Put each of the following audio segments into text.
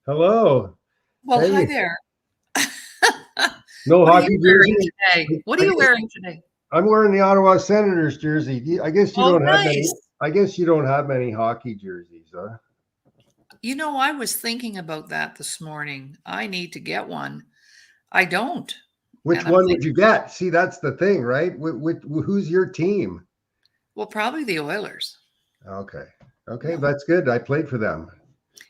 Hello. Well, hi Hey, there. no What are hockey you wearing jersey? today? What are I you guess wearing today? I'm wearing the Ottawa Senators jersey. I guess you Oh, don't have many. nice. I guess you don't have many hockey jerseys, huh? I was thinking about that this morning. I need to get one. I don't. Which And I'm one would thinking, you get? See, that's the thing, right? Who's your team? well, probably the Oilers. Okay. Okay, Yeah, that's good. I played for them.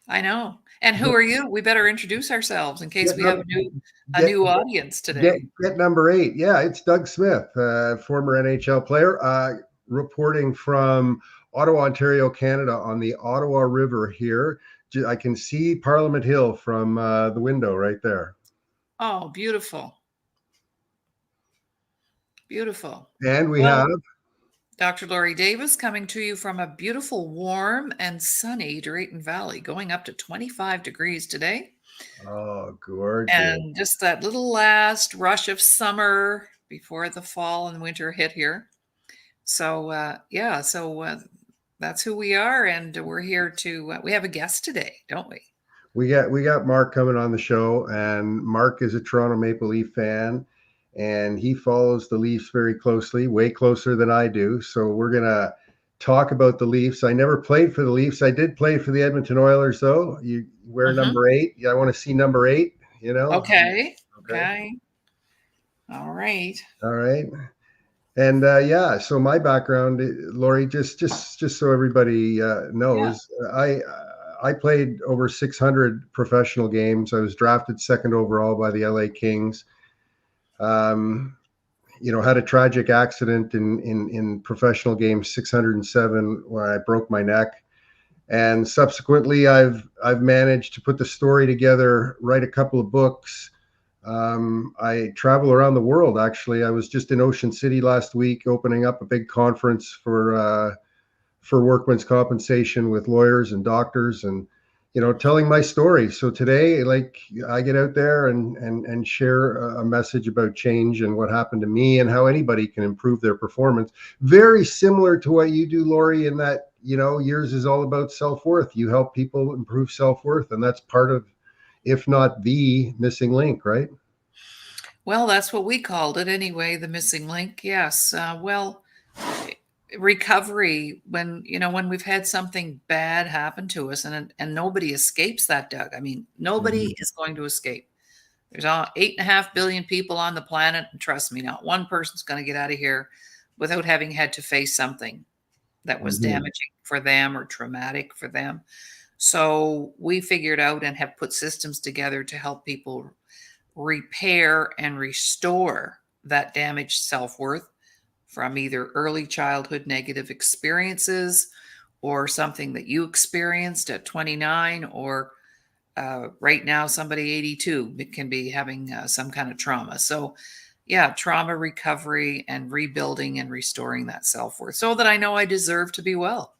I know. And who are you? We better introduce ourselves in case Get we have num- a get new audience get today. get number 8. Yeah, it's Doug Smith, former NHL player, reporting from Ottawa, Ontario, Canada, on the Ottawa River here. I can see Parliament Hill from the window right there. Oh, beautiful. Beautiful. And we have, Well, Dr. Laurie Davis coming to you from a beautiful, warm, and sunny Drayton Valley, going up to 25 degrees today. oh, gorgeous. And just that little last rush of summer before the fall and winter hit here. So that's who we are, and we're here to. We have a guest today, don't we? We got Mark coming on the show, and Mark is a Toronto Maple Leaf fan, and he follows the Leafs very closely, way closer than I do. So we're gonna talk about the Leafs. I never played for the Leafs. I did play for the Edmonton Oilers, though. You wear Hmm. number 8. Yeah, I want to see number 8. You know. Okay. Okay. Okay. All right. All right. And yeah, so my background, Laurie, just so everybody Yeah. knows, I played over 600 professional games. I was drafted second overall by the LA Kings. Um, had a tragic accident in professional games 607 where I broke my neck. And subsequently, I've managed to put the story together, write a couple of books. I travel around the world. Actually, I was just in Ocean City last week, opening up a big conference for workman's compensation with lawyers and doctors, and telling my story. So today, like, I get out there and share a message about change and what happened to me and how anybody can improve their performance. Very similar to what you do, Laurie, in that yours is all about self-worth. You help people improve self-worth, and that's part of, if not the missing link, right? Well, that's what we called it anyway. The missing link. Yes. Recovery when we've had something bad happen to us, and nobody escapes that, Doug. I mean, nobody Mhm. is going to escape. There's 8.5 billion people on the planet, and trust me, not one person's going to get out of here without having had to face something that was Mhm. damaging for them or traumatic for them. So we figured out and have put systems together to help people repair and restore that damaged self-worth from either early childhood negative experiences or something that you experienced at 29, or right now somebody 82 can be having some kind of trauma. So yeah, trauma recovery and rebuilding and restoring that self-worth so that I know I deserve to be well.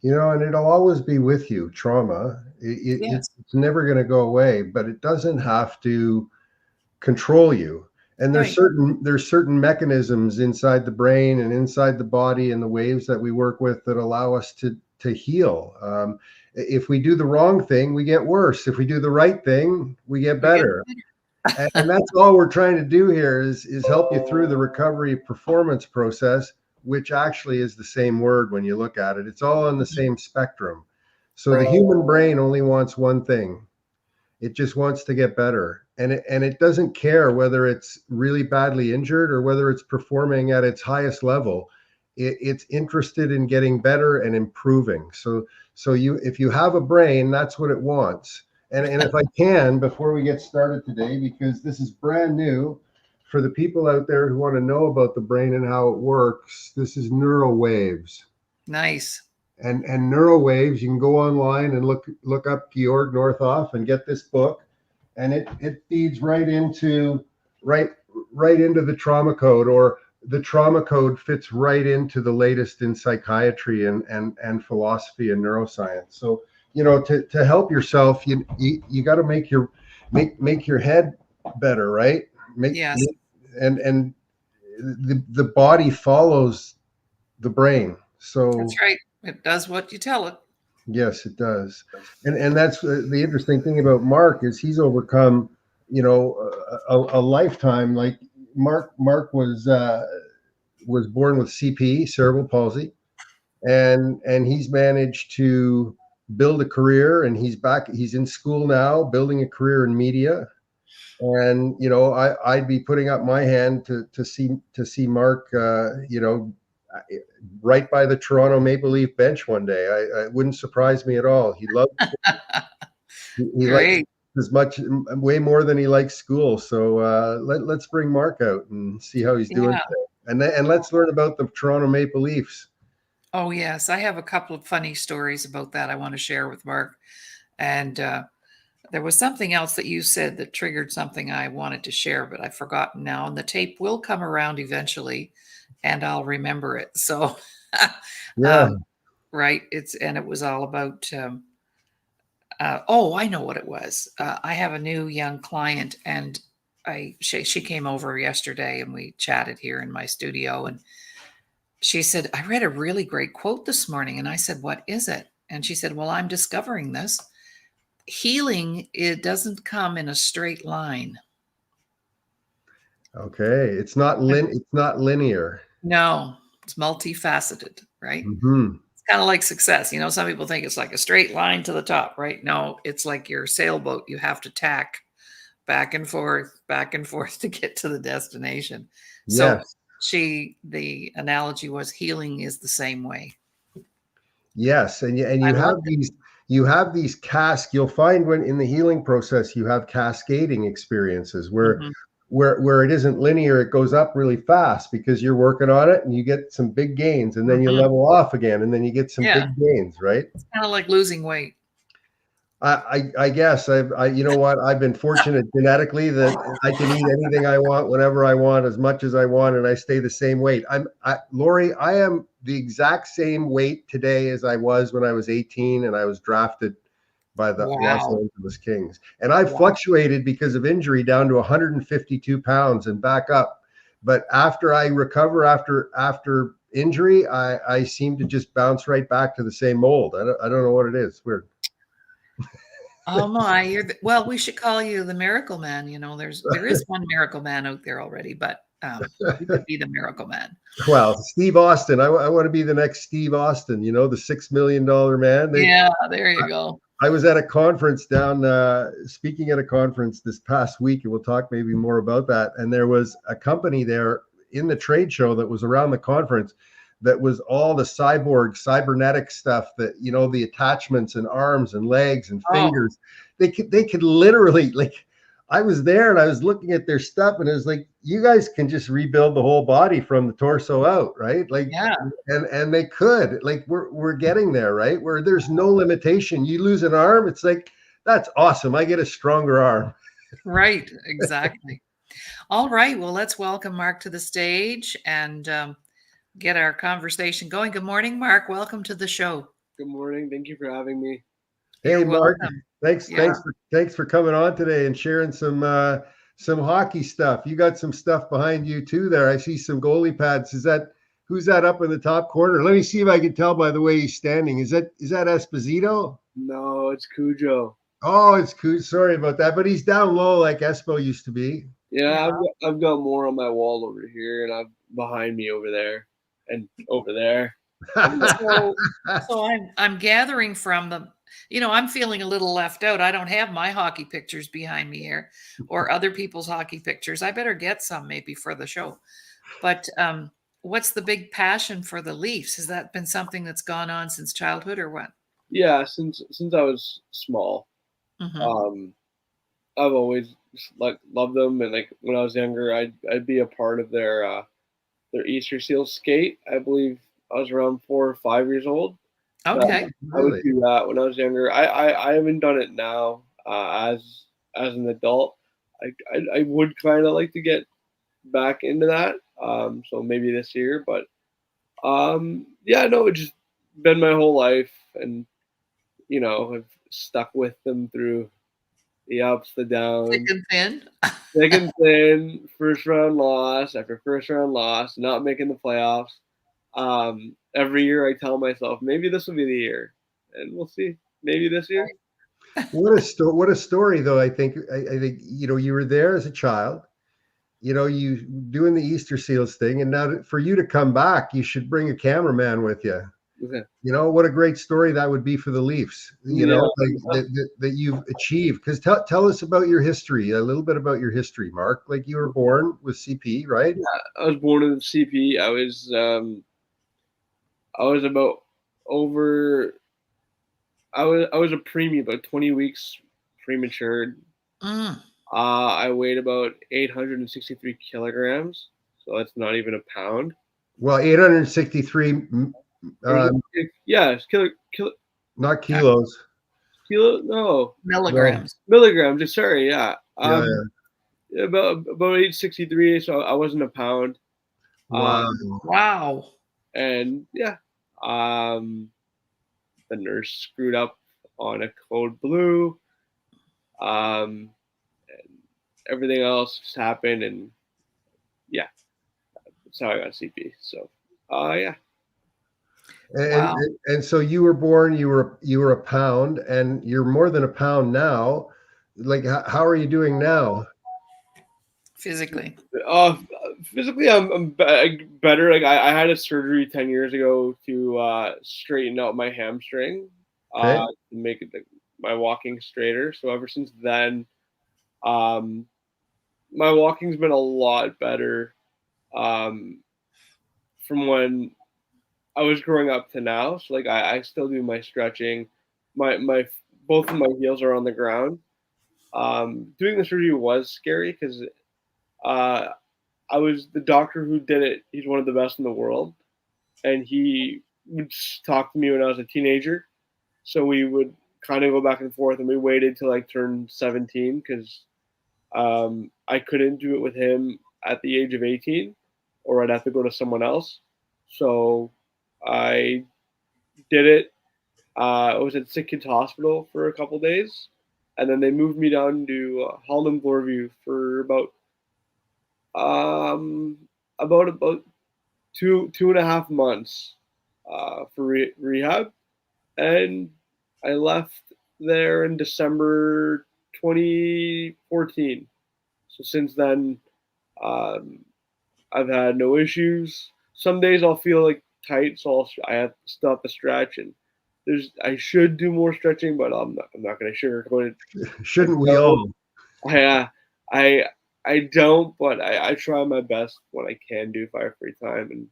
And it'll always be with you. Trauma, Yes. it's never going to go away, but it doesn't have to control you. And there's Right. certain mechanisms inside the brain and inside the body and the waves that we work with that allow us to heal. If we do the wrong thing, we get worse. If we do the right thing, we get We get better. And that's all we're trying to do here is help you through the recovery performance process, which actually is the same word when you look at it. It's all on the same spectrum. So the Right. human brain only wants one thing. It just wants to get better. And it doesn't care whether it's really badly injured or whether it's performing at its highest level. It's interested in getting better and improving. So if you have a brain, that's what it wants. And if I can, before we get started today, because this is brand new for the people out there who want to know about the brain and how it works, this is neural waves. Nice. And neural waves, you can go online and look up Georg Northoff and get this book, and it feeds right into the trauma code, or the trauma code fits right into the latest in psychiatry and philosophy and neuroscience. So to help yourself, you got to make your head better, right? make, Yes. make and the body follows the brain. So That's right. It does what you tell it. Yes, it does. And that's the interesting thing about Mark is he's overcome, a lifetime. Like Mark was born with CP, cerebral palsy, and he's managed to build a career, and he's in school now building a career in media. And I'd be putting up my hand to see Mark, right by the Toronto Maple Leaf bench one day. It wouldn't surprise me at all. He loves he likes Great. as much, way more than he likes school. So let's bring Mark out and see how he's doing Yeah. today. And let's learn about the Toronto Maple Leafs. Oh, yes. I have a couple of funny stories about that I want to share with Mark. And there was something else that you said that triggered something I wanted to share, but I've forgotten now. And the tape will come around eventually, and I'll remember it. So, Yeah. um, right. It was all about, oh, I know what it was. I have a new young client, and she came over yesterday, and we chatted here in my studio, and she said, I read a really great quote this morning. And I said, what is it? And she said, well, I'm discovering this. Healing, it doesn't come in a straight line. Okay. It's not linear. No, it's multifaceted, right? Hmm. It's kind of like success. Some people think it's like a straight line to the top, right? No, it's like your sailboat. You have to tack back and forth to get to the destination. So Yes. the analogy was healing is the same way. Yes. And I you love have these you'll find when in the healing process you have cascading experiences it. where it isn't linear. It goes up really fast because you're working on it and you get some big gains, and then you Mhm. level off again, and then you get some Yeah, big gains, right? it's kind of like losing weight. I guess you know what, I've been fortunate genetically that I can eat anything I want, whenever I want, as much as I want, and I stay the same weight. Laurie, I am the exact same weight today as I was when I was 18 and I was drafted by the Los Wow. Angeles Kings. And I've Wow. fluctuated because of injury down to 152 pounds and back up. But after I recover after injury, I seem to just bounce right back to the same mold. I don't know what it is. It's weird. Oh my, well, we should call you the miracle man. There is one miracle man out there already, but you could be the miracle man. Well, Steve Austin. I want to be the next Steve Austin. The $6 million man. Yeah, there you go. I was at a conference speaking at a conference this past week, and we'll talk maybe more about that. And there was a company there in the trade show that was around the conference that was all the cybernetic stuff, that, the attachments and arms and legs and Oh, fingers. They could literally, like, I was there and I was looking at their stuff, and it was like, you guys can just rebuild the whole body from the torso out, right? Like, yeah, and they could, like, we're getting there, right? Where there's no limitation. You lose an arm, it's like, that's awesome. I get a stronger arm. right, exactly. All right, well, let's welcome Mark to the stage and get our conversation going. Good morning, Mark. Welcome to the show. Good morning. Thank you for having me. You're Hey, Mark. welcome. Thanks, Yeah. thanks for coming on today and sharing some hockey stuff. You got some stuff behind you too there. I see some goalie pads. Who's that up in the top corner? Let me see if I can tell by the way he's standing. Is that Esposito? No, it's Cujo. Oh, it's cool. Sorry about that, but he's down low like Espo used to be. Yeah, I've got more on my wall over here, and I've behind me over there, and over there. So I'm gathering from them. I'm feeling a little left out. I don't have my hockey pictures behind me here, or other people's hockey pictures. I better get some maybe for the show. But what's the big passion for the Leafs? Has that been something that's gone on since childhood, or what? Yeah, since I was small, Hmm. um, I've always loved them, and like when I was younger, I'd be a part of their Easter Seal skate. I believe I was around 4 or 5 years old. Okay. I would Really? do that when I was younger. I haven't done it now as an adult. I would kind of like to get back into that. So maybe this year, but yeah, no, it's just been my whole life, and I've stuck with them through the ups, the Thick downs, and thin. thick and thin, first round loss after first round loss, not making the playoffs. Every year I tell myself maybe this will be the year, and we'll see. Maybe this year. What a story, though. I think you were there as a child. You doing the Easter Seals thing, and now for you to come back, you should bring a cameraman with you. Okay. What a great story that would be for the Leafs. That you've achieved. Because tell us about your history, a little bit about your history, Mark. Like, you were born with CP, right? Yeah, I was born with CP. I was about over. I was a preemie, about 20 weeks prematured. I weighed about 863 kilograms, so that's not even a pound. Well, 863. Yeah, Not kilos. No. Milligrams. Milligrams. Sorry, yeah. Yeah. About 863, so I wasn't a pound. Wow. Wow. And yeah, the nurse screwed up on a code blue. And everything else just happened, and yeah, that's how I got CP. So, yeah. And so you were born, you were a pound, and you're more than a pound now. Like, how are you doing now? Physically? Physically, I'm better. Like, I had a surgery 10 years ago to straighten out my hamstring, to make it my walking straighter. So ever since then, my walking's been a lot better from when I was growing up to now. So like I still do my stretching. My both of my heels are on the ground. Doing the surgery was scary because I was the doctor who did it. He's one of the best in the world, and he would talk to me when I was a teenager. So we would kind of go back and forth, and we waited till I turned 17 because I couldn't do it with him at the age of 18, or I'd have to go to someone else. So I did it. I was at Sick Kids Hospital for a couple days, and then they moved me down to Holland Bloorview for about 2.5 months for rehab, and I left there in December 2014. So since then, I've had no issues. Some days I'll feel like tight, so I have to stop the stretch, and I should do more stretching, but I'm not going to sugarcoat it. Shouldn't we all? I don't, but I try my best when I can do if I have free time and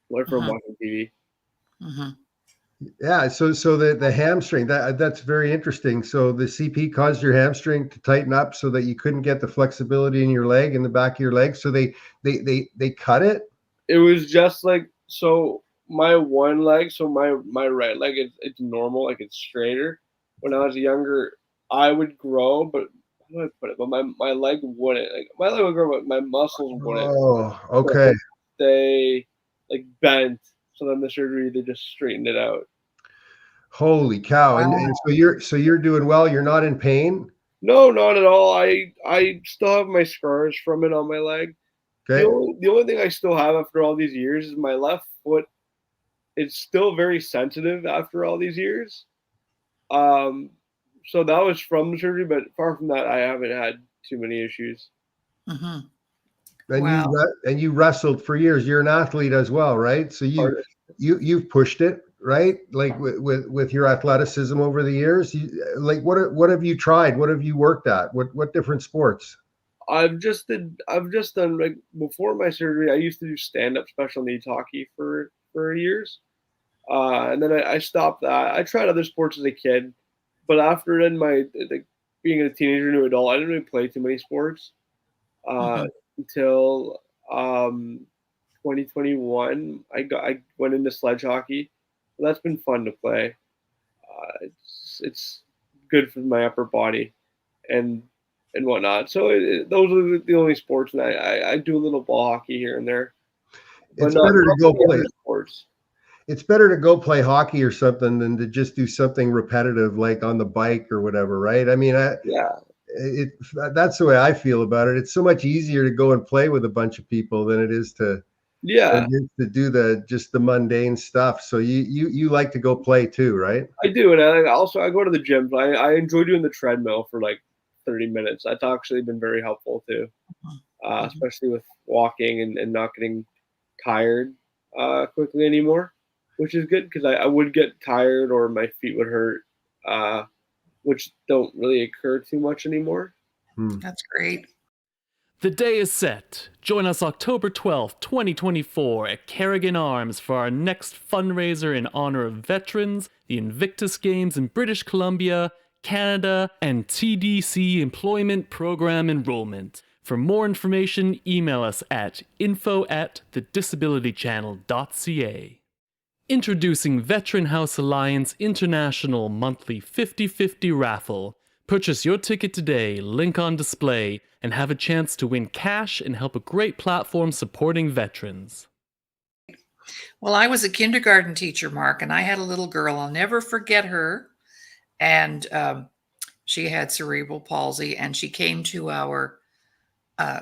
learn from watching TV. Yeah, so the hamstring, that's very interesting. So the CP caused your hamstring to tighten up so that you couldn't get the flexibility in your leg, in the back of your leg. So they cut it. It was just like, so my one leg, so my right leg, it's normal, like it's straighter. When I was younger, I would grow, but how do I put it? But my leg wouldn't. Like, my leg would grow, but my muscles wouldn't. Oh, okay. So they like bent. So then the surgery, they just straightened it out. Holy cow! Wow. And so you're doing well. You're not in pain? No, not at all. I still have my scars from it on my leg. Okay. The only thing I still have after all these years is my left foot. It's still very sensitive after all these years. So that was from the surgery, but apart from that, I haven't had too many issues. And you wrestled for years. You're an athlete as well, right? So you've pushed it, right? Like with your athleticism over the years. What have you tried? What have you worked at? What different sports? I've just done, like, before my surgery, I used to do stand-up special needs hockey for years. And then I stopped that. I tried other sports as a kid, but after then, being a teenager to adult, I didn't really play too many sports until 2021. I went into sledge hockey. Well, that's been fun to play. It's good for my upper body and whatnot. So those are the only sports, and I do a little ball hockey here and there. It's better to go play sports. It's better to go play hockey or something than to just do something repetitive like on the bike or whatever, right? I mean, that's the way I feel about it. It's so much easier to go and play with a bunch of people than it is to Yeah, and to do the mundane stuff. So you like to go play too, right? I do, and I go to the gym. I enjoy doing the treadmill for like 30 minutes. That's actually been very helpful too, especially with walking and not getting tired quickly anymore, which is good because I would get tired or my feet would hurt, which don't really occur too much anymore. That's great. The day is set. Join us October 12th, 2024 at Carrigan Arms for our next fundraiser in honor of veterans, the Invictus Games in British Columbia, Canada, and TDC Employment Program enrollment. For more information, email us at info@thedisabilitychannel.ca. Introducing Veteran House Alliance International Monthly 50/50 Raffle. Purchase your ticket today, link on display, and have a chance to win cash and help a great platform supporting veterans. Well, I was a kindergarten teacher, Mark, and I had a little girl. I'll never forget her. And she had cerebral palsy, and she came to our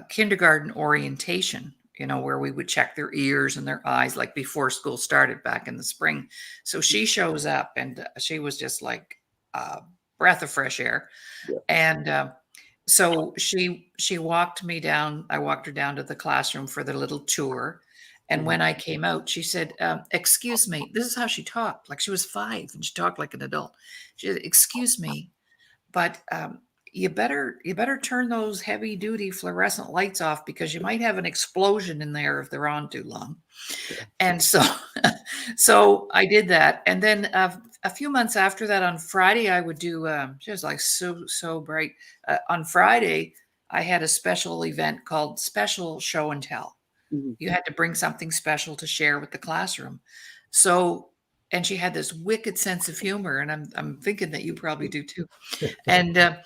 kindergarten orientation, where we would check their ears and their eyes, like before school started back in the spring. So she shows up, and she was just like a breath of fresh air. Yeah. And so she walked me down. I walked her down to the classroom for the little tour. And when I came out, she said, excuse me, this is how she talked. Like she was 5 and she talked like an adult. She said, excuse me, but you better turn those heavy duty fluorescent lights off because you might have an explosion in there if they're on too long. And so, so I did that. And then a few months after that, on Friday, I would do, she was like so bright. On Friday, I had a special event called Special Show and Tell. You had to bring something special to share with the classroom. So, and she had this wicked sense of humor, and I'm thinking that you probably do too. And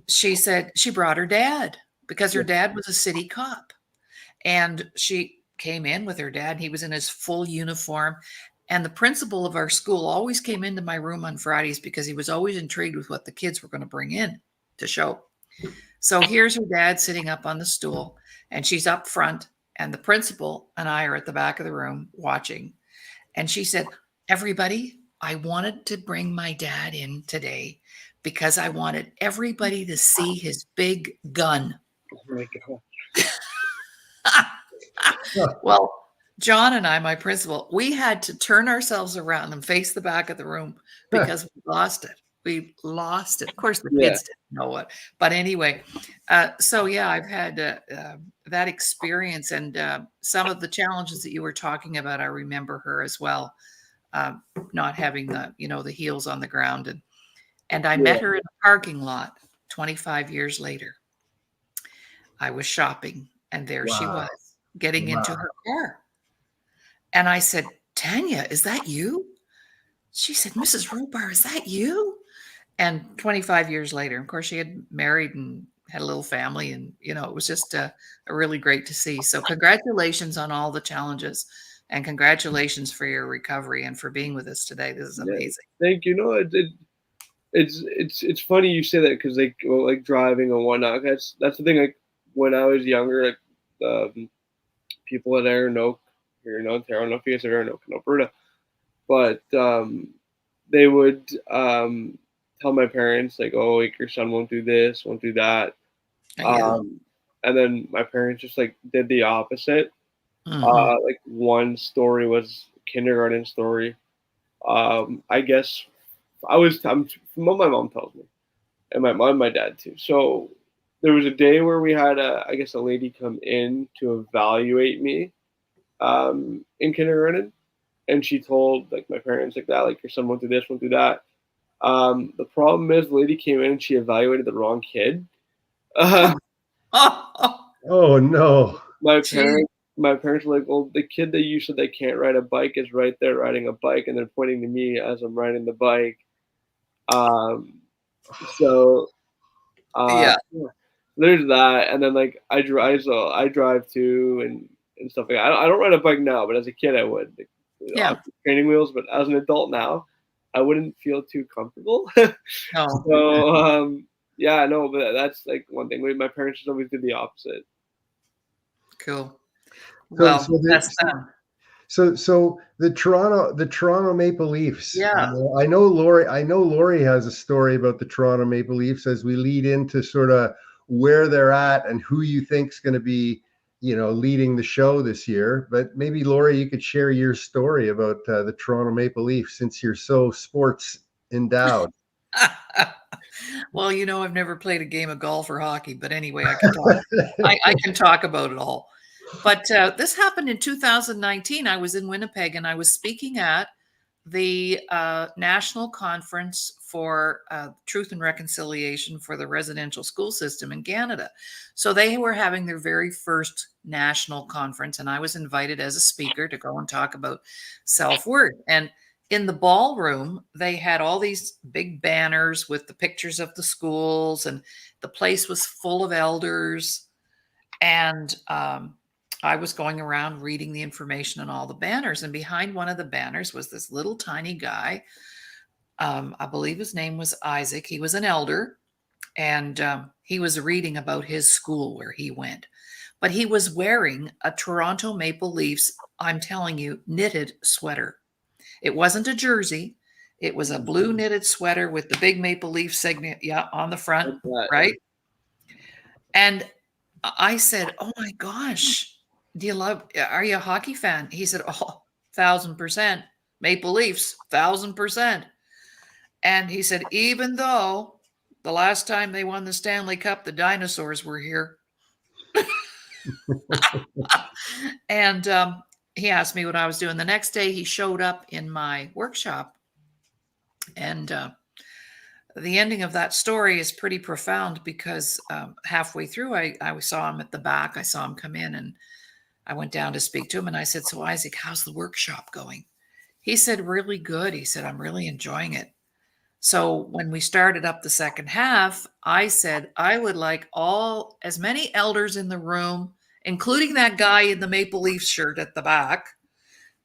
she said she brought her dad because her dad was a city cop, and she came in with her dad. He was in his full uniform, and the principal of our school always came into my room on Fridays because he was always intrigued with what the kids were going to bring in to show. So here's her dad sitting up on the stool, and she's up front. And the principal and I are at the back of the room watching. And she said, everybody, I wanted to bring my dad in today because I wanted everybody to see his big gun. Oh my God. Well, John and I, my principal, we had to turn ourselves around and face the back of the room because we lost it. We lost it. Of course, the kids didn't know it. But anyway, so yeah, I've had that experience, and some of the challenges that you were talking about, I remember her as well, not having the heels on the ground. And I met her in a parking lot 25 years later. I was shopping, and there she was getting into her car. And I said, Tanya, is that you? She said, Mrs. Robar, is that you? And 25 years later, of course, she had married and had a little family. And, it was just a really great to see. So congratulations on all the challenges, and congratulations for your recovery and for being with us today. This is amazing. Thank you. It's funny you say that because like driving and whatnot. That's the thing. Like when I was younger, like people at Aeronoke here in Ontario, I don't know if you guys are Aeronoke in Alberta, but they would tell my parents like, oh, like your son won't do this, won't do that. And then my parents just like did the opposite. Like one story was a kindergarten story. I guess I'm from what my mom tells me, and my mom, my dad too. So there was a day where we had a lady come in to evaluate me in kindergarten, and she told like my parents like that, like your son won't do this, won't do that. The problem is the lady came in and she evaluated the wrong kid. Oh no. My parents were like, well, the kid that you said they can't ride a bike is right there riding a bike, and they're pointing to me as I'm riding the bike. So there's that, and then like I drive too, and stuff like that. I don't ride a bike now, but as a kid I would. Like, training wheels, but as an adult now, I wouldn't feel too comfortable. No. So but that's like one thing. My parents just always did the opposite. Cool. Well, so that's them. So the Toronto Maple Leafs. Yeah. I know Laurie has a story about the Toronto Maple Leafs as we lead into sort of where they're at and who you think's going to be, leading the show this year. But maybe Laurie, you could share your story about the Toronto Maple Leafs since you're so sports endowed. Well, I've never played a game of golf or hockey, but anyway, I can talk. I can talk about it all. But this happened in 2019. I was in Winnipeg and I was speaking at the National Conference for Truth and Reconciliation for the residential school system in Canada. So they were having their very first national conference, and I was invited as a speaker to go and talk about self-worth. And in the ballroom, they had all these big banners with the pictures of the schools, and the place was full of elders. And I was going around reading the information on all the banners, and behind one of the banners was this little tiny guy. I believe his name was Isaac. He was an elder, and he was reading about his school where he went. But he was wearing a Toronto Maple Leafs, I'm telling you, knitted sweater. It wasn't a jersey. It was a blue knitted sweater with the big Maple Leaf signet, on the front, right? And I said, "Oh my gosh, are you a hockey fan?" He said, "Oh, 1,000%. Maple Leafs, 1,000%. And he said, "Even though the last time they won the Stanley Cup, the dinosaurs were here." And he asked me what I was doing. The next day, he showed up in my workshop. And the ending of that story is pretty profound because halfway through, I saw him at the back. I saw him come in, and I went down to speak to him. And I said, "So, Isaac, how's the workshop going?" He said, "Really good." He said, "I'm really enjoying it." So when we started up the second half, I said, I would like as many elders in the room, including that guy in the Maple Leaf shirt at the back,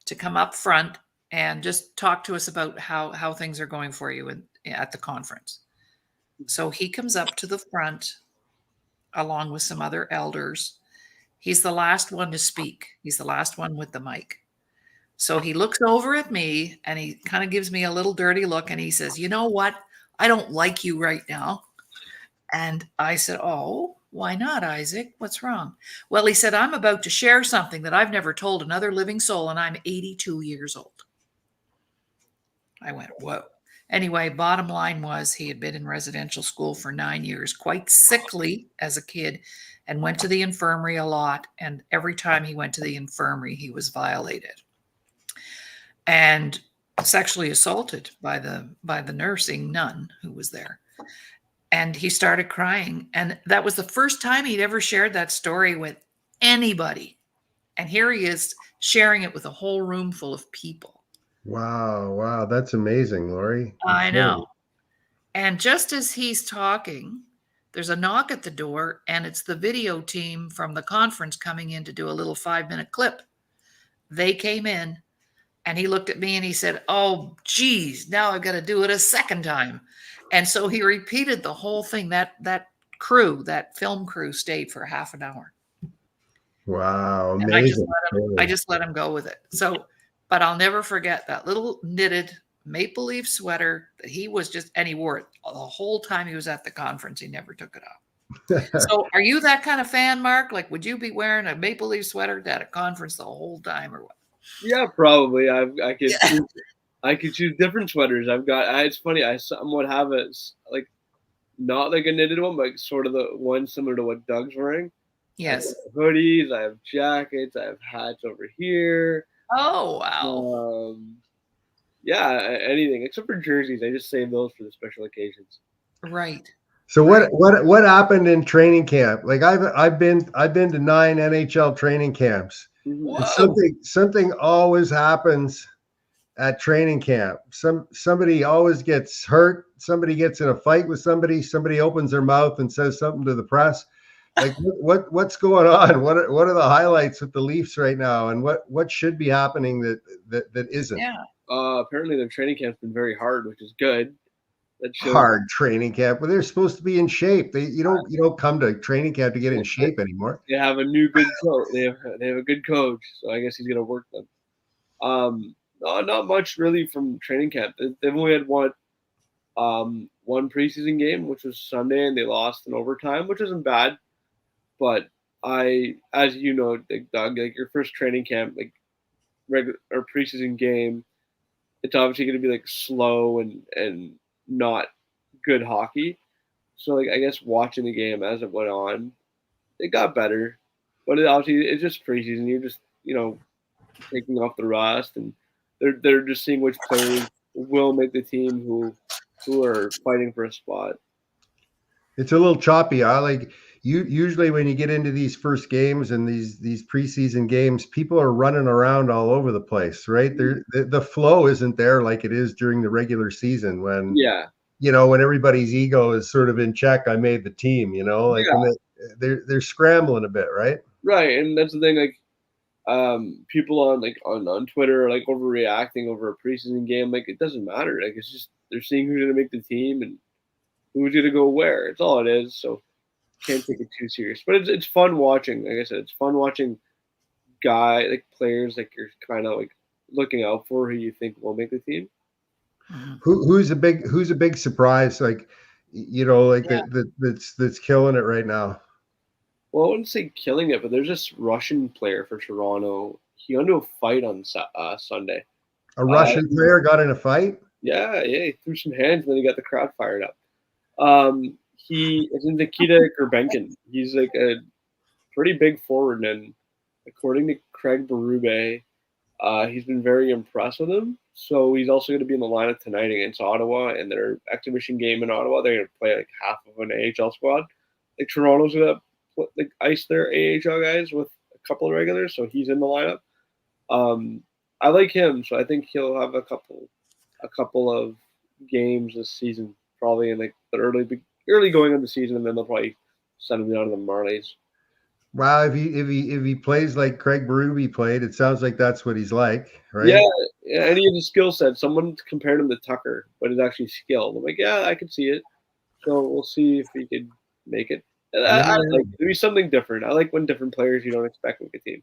to come up front and just talk to us about how things are going for you at the conference. So he comes up to the front along with some other elders. He's the last one to speak. He's the last one with the mic. So he looks over at me and he kind of gives me a little dirty look and he says, "You know what? I don't like you right now." And I said, "Oh, why not, Isaac? What's wrong?" "Well," he said, "I'm about to share something that I've never told another living soul, and I'm 82 years old." I went, "Whoa." Anyway, bottom line was he had been in residential school for 9 years, quite sickly as a kid, and went to the infirmary a lot. And every time he went to the infirmary, he was violated and sexually assaulted by the nursing nun who was there. And he started crying. And that was the first time he'd ever shared that story with anybody. And here he is sharing it with a whole room full of people. Wow. That's amazing, Laurie. I know. And just as he's talking, there's a knock at the door, and it's the video team from the conference coming in to do a little 5-minute clip. They came in. And he looked at me and he said, "Oh, geez, now I've got to do it a second time." And so he repeated the whole thing. That film crew stayed for half an hour. Wow, and amazing. I just let him go with it. So, but I'll never forget that little knitted Maple Leaf sweater that he was and he wore it the whole time he was at the conference. He never took it off. So are you that kind of fan, Mark? Like, would you be wearing a Maple Leaf sweater at a conference the whole time or what? Yeah, probably. I could choose different sweaters. It's funny. I somewhat have it like not like a knitted one, but sort of the one similar to what Doug's wearing. Yes. I have hoodies. I have jackets. I have hats over here. Oh wow. Yeah, anything except for jerseys. I just save those for the special occasions. Right. So what happened in training camp? Like I've been to 9 NHL training camps. Something always happens at training camp. Somebody always gets hurt. Somebody gets in a fight with somebody. Somebody opens their mouth and says something to the press. Like what's going on? What are the highlights with the Leafs right now? And what should be happening that isn't? Yeah. Apparently their training camp's been very hard, which is good. that shows. Hard training camp. Well, they're supposed to be in shape. You don't come to training camp to get in shape anymore. They have a new good coach. They have a good coach, so I guess he's gonna work them. No, not much really from training camp. They've only had one preseason game, which was Sunday, and they lost in overtime, which isn't bad. But as you know, like Doug, like your first training camp, like regular or preseason game, it's obviously going to be like slow and not good hockey. So like I guess watching the game as it went on, it got better, but it's just preseason. You're just taking off the rust, and they're just seeing which players will make the team who are fighting for a spot. It's a little choppy. Usually when you get into these first games and these preseason games, people are running around all over the place, right? The flow isn't there like it is during the regular season when when everybody's ego is sort of in check. I made the team, and they're scrambling a bit, right? Right, and that's the thing. Like people on Twitter are like overreacting over a preseason game. Like it doesn't matter. Like it's just they're seeing who's gonna make the team and who's gonna go where. It's all it is. So can't take it too serious. But it's fun watching. Like I said, it's fun watching players like you're kind of like looking out for who you think will make the team. Who's a big surprise? Like that's killing it right now. Well, I wouldn't say killing it, but there's this Russian player for Toronto. He got into a fight on Sunday. A Russian player got in a fight? Yeah, he threw some hands and then he got the crowd fired up. He is Nikita Gurbenkin. He's like a pretty big forward, and according to Craig Berube, he's been very impressed with him. So he's also going to be in the lineup tonight against Ottawa in their exhibition game in Ottawa. They're going to play like half of an AHL squad. Like Toronto's going to ice their AHL guys with a couple of regulars, so he's in the lineup. I like him, so I think he'll have a couple of games this season, probably in like the early going of the season, and then they'll probably send him down to the Marlies. Wow, if he plays like Craig Berube played, it sounds like that's what he's like, right? Yeah, and he has a skill set. Someone compared him to Tucker, but is actually skilled. I'm like, yeah, I can see it. So we'll see if he could make it. I like it. It'd be something different. I like when different players you don't expect make a team.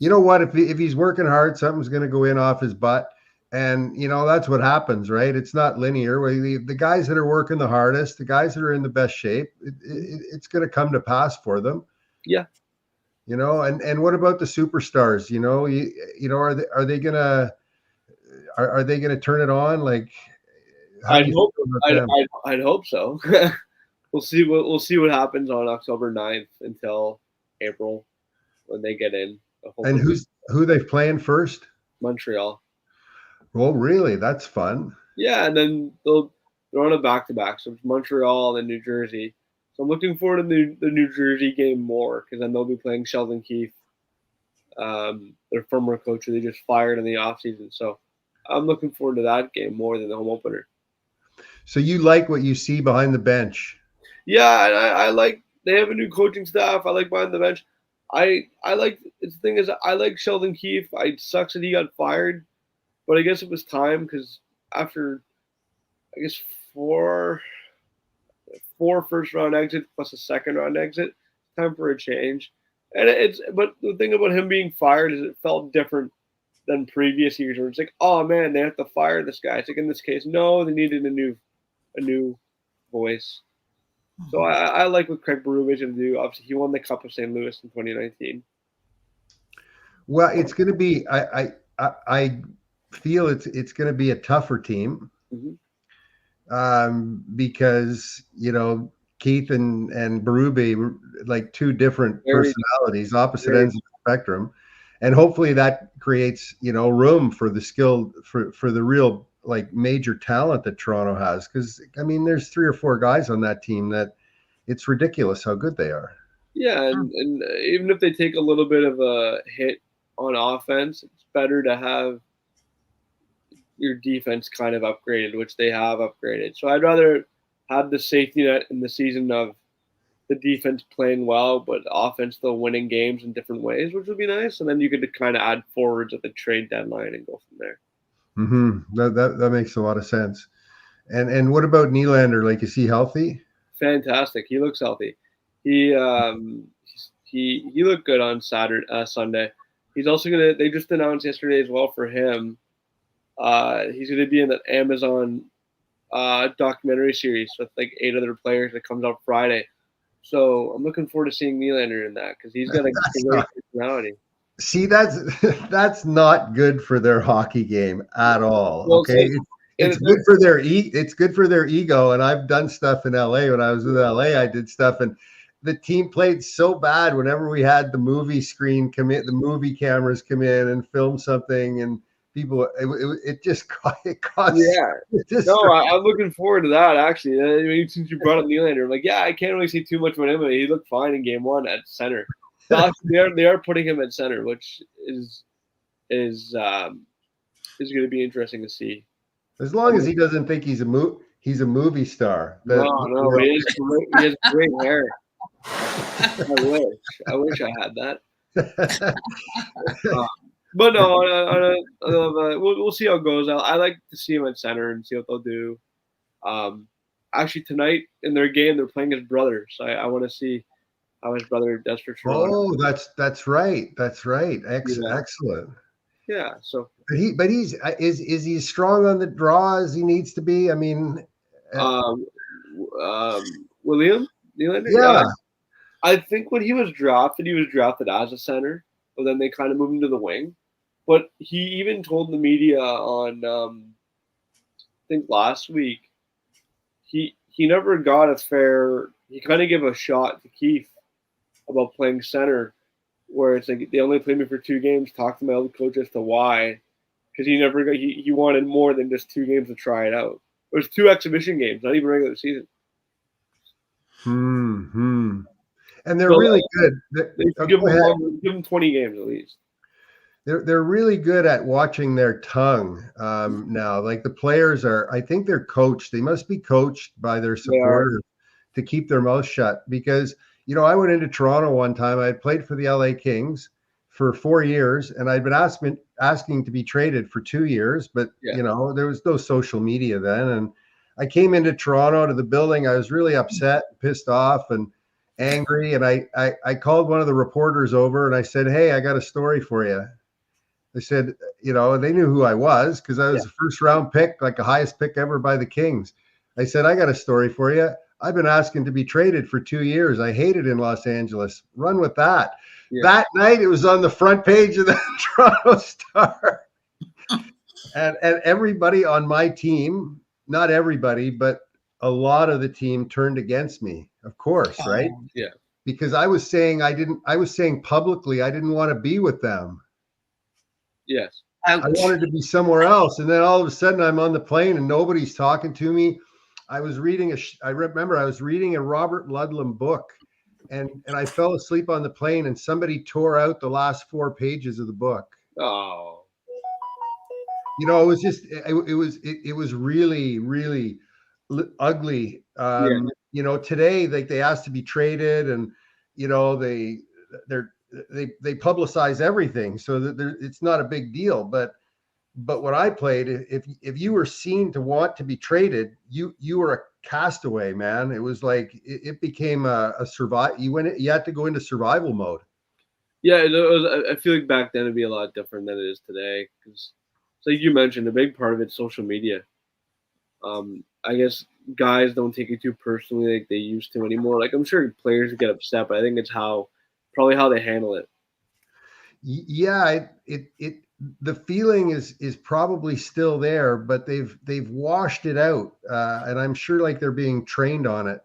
You know what? If he's working hard, something's going to go in off his butt. And, that's what happens, right? It's not linear. The guys that are working the hardest, the guys that are in the best shape, it's going to come to pass for them. Yeah. And what about the superstars? Are they gonna turn it on? Like, I'd hope so. We'll see what happens on October 9th until April when they get in. And who they playing first? Montreal. Well, really, that's fun. Yeah, and then they're on a back-to-back. So it's Montreal and New Jersey. So I'm looking forward to the New Jersey game more because then they'll be playing Sheldon Keefe, their former coach who they just fired in the offseason. So I'm looking forward to that game more than the home opener. So you like what you see behind the bench? Yeah, and I like they have a new coaching staff. I like behind the bench. I like the thing is I like Sheldon Keefe. It sucks that he got fired, but I guess it was time because after I guess four first round exits plus a second round exit, time for a change. And but the thing about him being fired is it felt different than previous years where it's like, oh man, they have to fire this guy. It's like in this case, no, they needed a new voice. So I like what Craig Berube is going to do. Obviously, he won the Cup of St. Louis in 2019. Well, it's going to be. I feel it's going to be a tougher team, because Keith and Berube were like two different personalities, opposite ends of the spectrum, and hopefully that creates room for the skill for the real like major talent that Toronto has, because I mean there's 3 or 4 guys on that team that it's ridiculous how good they are. Yeah, and even if they take a little bit of a hit on offense, it's better to have your defense kind of upgraded, which they have upgraded. So I'd rather have the safety net in the season of the defense playing well, but offense still winning games in different ways, which would be nice. And then you could kind of add forwards at the trade deadline and go from there. That makes a lot of sense. And what about Nylander? Like, is he healthy? Fantastic. He looks healthy. He looked good on Sunday. He's also gonna. They just announced yesterday as well for him. He's gonna be in the Amazon documentary series with like 8 other players that comes out Friday. So I'm looking forward to seeing Nylander in that because he's got a great personality. See, that's not good for their hockey game at all. Well, okay, it's good for it's good for their ego. And I've done stuff in LA. When I was in LA, I did stuff, and the team played so bad whenever we had the movie screen come in, the movie cameras come in and film something, and people, it just caused. Yeah. I'm looking forward to that, actually. I mean, since you brought up Nylander, I'm like, yeah, I can't really say too much about him. He looked fine in game 1 at center. They are putting him at center, which is going to be interesting to see. As long as he doesn't think he's a movie star. No, he has great hair. I wish I had that. But no, we'll see how it goes. I like to see him at center and see what they'll do. Actually, tonight in their game, they're playing his brother, so I want to see how his brother does for Toronto. Oh, that's right. Excellent. Yeah. So, but is he strong on the draw as he needs to be? I mean, William Nylander. Yeah. I think when he was drafted as a center, but then they kind of moved him to the wing. But he even told the media on, I think last week, he never got a fair. He kind of gave a shot to Keith about playing center, where it's like they only played me for 2 games. Talked to my old coach as to why, because he never got. He wanted more than just 2 games to try it out. It was 2 exhibition games, not even regular season. And they're really good. Give them 20 games at least. They're really good at watching their tongue now. Like the players are, I think they're coached. They must be coached by their supporters to keep their mouth shut. Because, I went into Toronto one time. I had played for the LA Kings for 4 years, and I'd been asking to be traded for 2 years. But, there was no social media then. And I came into Toronto to the building. I was really upset, pissed off, and angry. And I called one of the reporters over and I said, "Hey, I got a story for you." I said, they knew who I was because I was a first round pick, like the highest pick ever by the Kings. I said, "I got a story for you. I've been asking to be traded for 2 years. I hate it in Los Angeles. Run with that." Yeah. That night, it was on the front page of the Toronto Star. and everybody on my team, not everybody, but a lot of the team turned against me, of course, right? Yeah. Because I was saying publicly I didn't want to be with them. Yes. I wanted to be somewhere else. And then all of a sudden I'm on the plane and nobody's talking to me. I remember I was reading a Robert Ludlum book and I fell asleep on the plane and somebody tore out the last 4 pages of the book. Oh. It was just, it was really, really ugly. Today, like they asked to be traded and, they publicize everything so that it's not a big deal. But when I played, if you were seen to want to be traded, you were a castaway, man. It was like it became a survival. You had to go into survival mode. Yeah, I feel like back then it'd be a lot different than it is today because, like you mentioned, a big part of it's social media. I guess guys don't take it too personally like they used to anymore. Like I'm sure players get upset, but I think it's probably how they handle it. Yeah, the feeling is probably still there, but they've washed it out, and I'm sure like they're being trained on it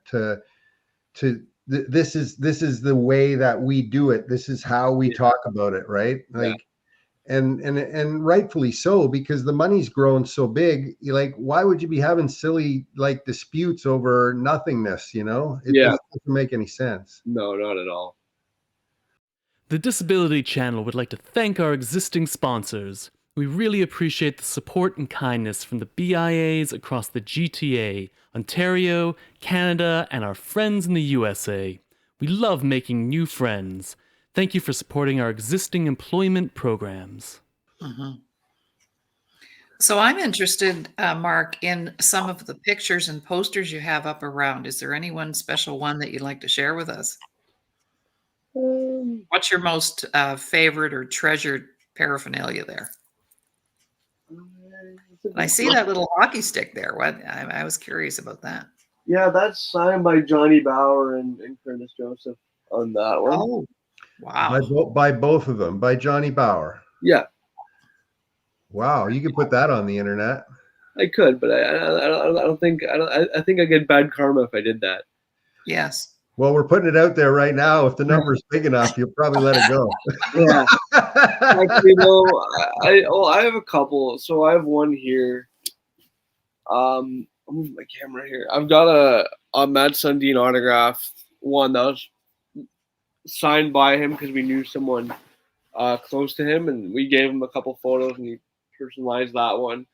this is the way that we do it. This is how we talk about it, right? Like, and rightfully so, because the money's grown so big. Like, why would you be having silly like disputes over nothingness? It doesn't make any sense. No, not at all. The Disability Channel would like to thank our existing sponsors. We really appreciate the support and kindness from the BIAs across the GTA, Ontario, Canada, and our friends in the USA. We love making new friends. Thank you for supporting our existing employment programs. So I'm interested, Mark, in some of the pictures and posters you have up around. Is there any one special one that you'd like to share with us? What's your most favorite or treasured paraphernalia there? I see that little hockey stick there. What I was curious about that. Yeah, that's signed by Johnny Bauer and Curtis Joseph on that one. Oh, wow. By both of them, by Johnny Bauer. Yeah, Wow, you could put that on the internet. I could, but I think I get bad karma if I did that. Yes. Well, we're putting it out there right now. If the number's big enough, you'll probably let it go. Yeah. Actually, no, I have a couple. So I have one here. I'll move my camera here. I've got a Matt Sundin autograph, one that was signed by him because we knew someone close to him, and we gave him a couple photos, and he personalized that one.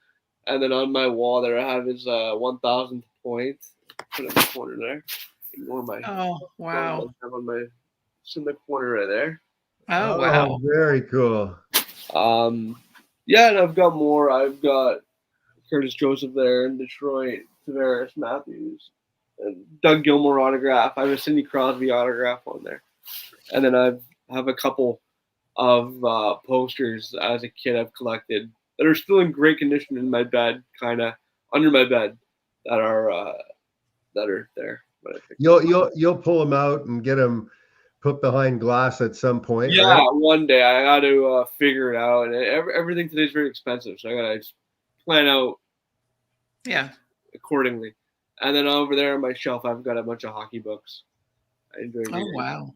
And then on my wall there, I have his 1,000th point. Put it in the corner there. Ignore my. Oh, wow. It's in the corner right there. Oh, wow. Very cool. Yeah, and I've got more. I've got Curtis Joseph there in Detroit, Tavares Matthews, and Doug Gilmour autograph. I have a Sidney Crosby autograph on there. And then I have a couple of posters as a kid I've collected that are still in great condition in my bed, kind of under my bed, that are there. You'll pull them out and get them put behind glass at some point. Yeah, right? one day I got to figure it out, and everything today is very expensive, so I gotta just plan out. Yeah. Accordingly, and then over there on my shelf, I've got a bunch of hockey books. I enjoy reading. Oh, wow.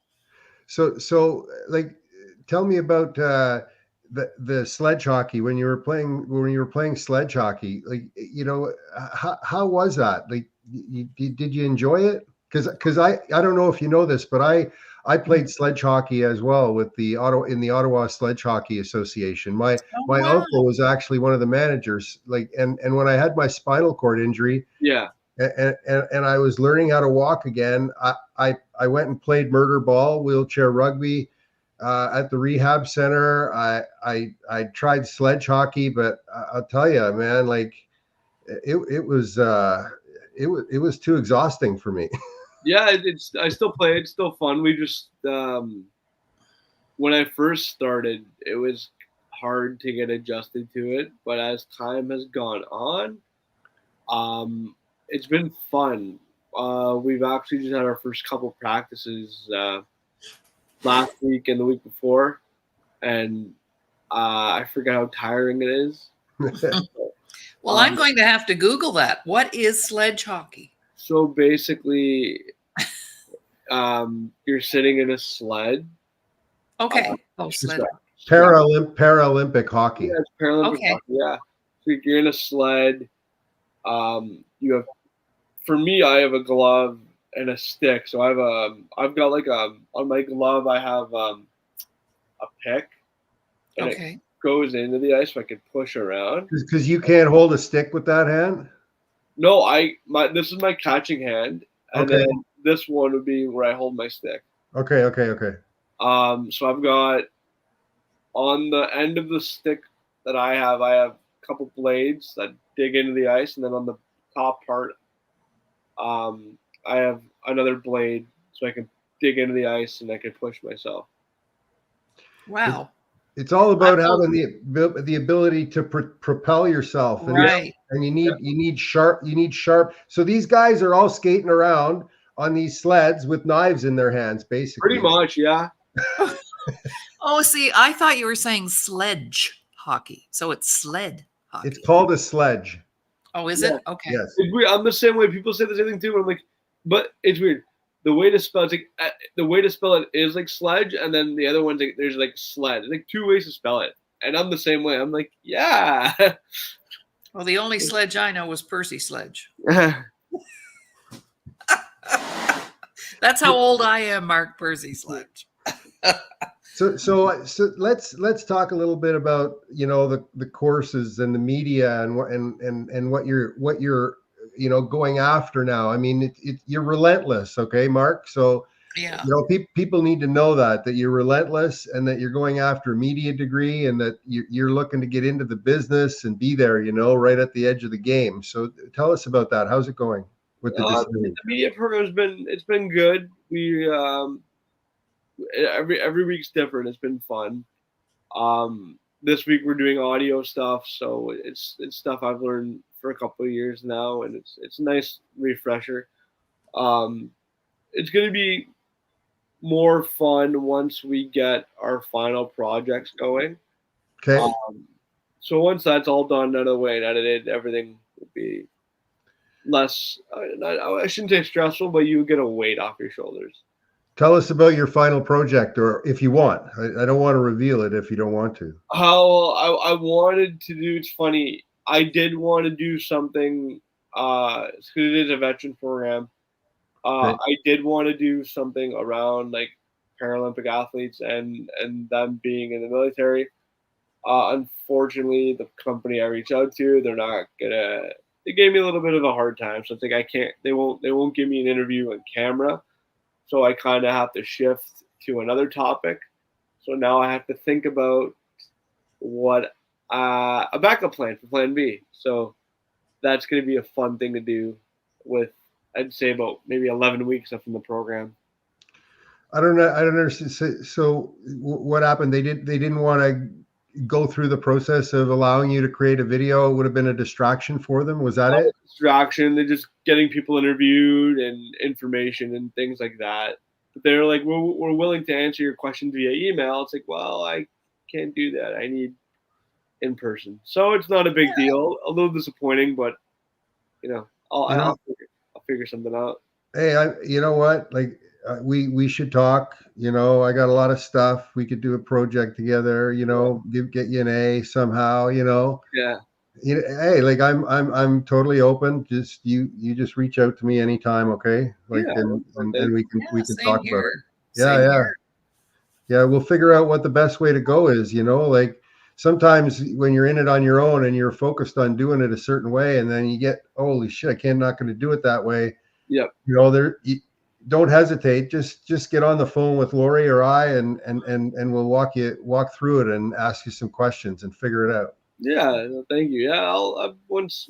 So like, tell me about the sledge hockey when you were playing sledge hockey. Like, how was that? Like, did you enjoy it? Because I don't know if you know this, but I played sledge hockey as well with the Ottawa Sledge Hockey Association. My uncle was actually one of the managers. Like, and when I had my spinal cord injury, yeah, and I was learning how to walk again, I went and played murder ball, wheelchair rugby at the rehab center. I tried sledge hockey, but I'll tell you, man, like it was too exhausting for me. Yeah, I still play. It's still fun. We just when I first started, it was hard to get adjusted to it. But as time has gone on, it's been fun. We've actually just had our first couple practices last week and the week before, and I forget how tiring it is. Well, I'm going to have to Google that. What is sledge hockey? So basically, you're sitting in a sled. Okay. Sled. Paralympic hockey. Yeah, it's Paralympic hockey. Yeah. So you're in a sled. You have, for me, I have a glove and a stick. So I've got like on my glove, I have a pick. And it goes into the ice so I can push around. Because you can't hold a stick with that hand? No, this is my catching hand. And then this one would be where I hold my stick. Okay. So I've got on the end of the stick that I have a couple blades that dig into the ice, and then on the top part, I have another blade so I can dig into the ice and I can push myself. Wow. It's all about having the ability to propel yourself, and, right? And you need sharp. So these guys are all skating around on these sleds with knives in their hands, basically. Pretty much, yeah. Oh, see, I thought you were saying sledge hockey, so it's sled hockey. It's called a sledge. Oh, is it? Okay. Yes. It's weird. I'm the same way. People say the same thing too. I'm like, but it's weird. The way to spell it is like sledge, and then the other one's like there's like sled. There's like two ways to spell it, and I'm the same way. I'm like, yeah. Well, the only sledge I know was Percy Sledge. That's how old I am, Mark. Percy Sledge. So let's talk a little bit about the courses and the media and what you're going after now. I mean, you're relentless, okay, Mark? So Yeah. You know, people need to know that you're relentless and that you're going after a media degree and that you're looking to get into the business and be there, you know, right at the edge of the game. So tell us about that. How's it going with the The disability? media program's been good. We every week's different. It's been fun. This week we're doing audio stuff, so it's stuff I've learned for a couple of years now, and it's a nice refresher. Um, it's going to be more fun once we get our final projects going. Okay. So once that's all done, out of the way, and edited, everything will be less. I shouldn't say stressful, but you get a weight off your shoulders. Tell us about your final project, or if you want. I don't want to reveal it if you don't want to. How I wanted to do. It's funny. I did want to do something. Because it is a veteran program. Okay. I did want to do something around like Paralympic athletes and them being in the military. Unfortunately, the company I reached out to, they're not gonna. They gave me a little bit of a hard time, so it's like I can't. They won't give me an interview on camera, so I kind of have to shift to another topic. So now I have to think about what a backup plan for Plan B. So that's going to be a fun thing to do with, I'd say, about maybe 11 weeks from the program. I don't know. I don't understand. So what happened? They didn't want to go through the process of allowing you to create a video. It would have been a distraction for them. Was that it? Distraction. They're just getting people interviewed and information and things like that. But they're like, we're willing to answer your question via email. It's like, well, I can't do that. I need in person. So it's not a big deal. A little disappointing, but you know, I'll figure something out. Hey, you know what? Like we should talk. You know, I got a lot of stuff. We could do a project together. You know, get you an A somehow. You know. Yeah. You know, hey, like I'm totally open. Just you just reach out to me anytime, okay? Like and we can talk about it. Yeah, we'll figure out what the best way to go is, you know, like sometimes when you're in it on your own and you're focused on doing it a certain way and then you get, holy shit, I'm not going to do it that way. Yep. You know, don't hesitate. Just get on the phone with Laurie or I and we'll walk through it and ask you some questions and figure it out. Yeah, thank you. Yeah, I'll once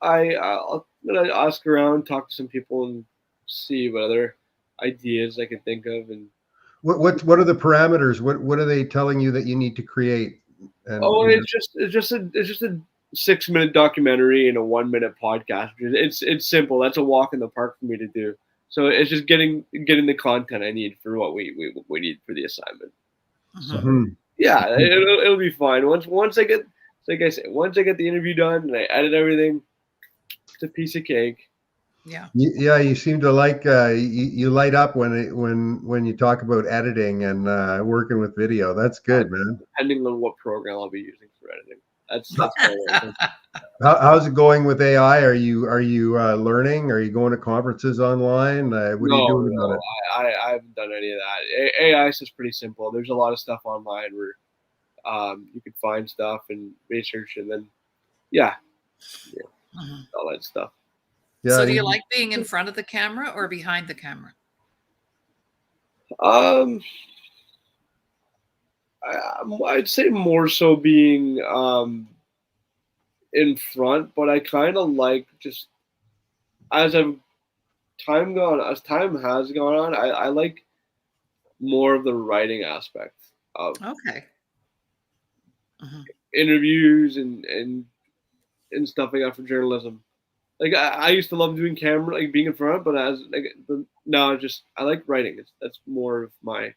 I'll ask around, talk to some people, and see what other ideas I can think of. And what are the parameters? What are they telling you that you need to create? And, it's just a 6-minute documentary and a 1-minute podcast. It's simple. That's a walk in the park for me to do. So it's just getting the content I need for what we need for the assignment. So, yeah, it'll be fine. Once I get, like I said, once I get the interview done and I edit everything, it's a piece of cake. Yeah. Yeah, you seem to like you light up when you talk about editing and working with video. That's good, man. Depending on what program I'll be using for editing. That's how's it going with AI? Are you learning? Are you going to conferences online? What are you doing about it? I haven't done any of that. AI is just pretty simple. There's a lot of stuff online where you can find stuff and research, and then all that stuff. Yeah, so do you like being in front of the camera or behind the camera? I'd say more so being in front, but I kind of like just as time has gone on, I like more of the writing aspect of interviews and stuff like that for journalism. Like I used to love doing camera, like being in front, but now I like writing. That's more of my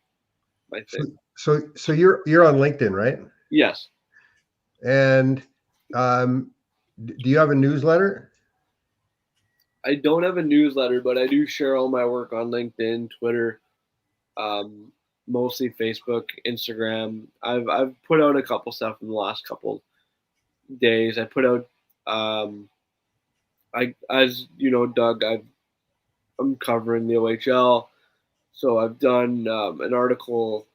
thing. So you're on LinkedIn, right? Yes. And do you have a newsletter? I don't have a newsletter, but I do share all my work on LinkedIn, Twitter, mostly Facebook, Instagram. I've put out a couple stuff in the last couple days. I put out as you know, Doug, I'm covering the OHL, so I've done an article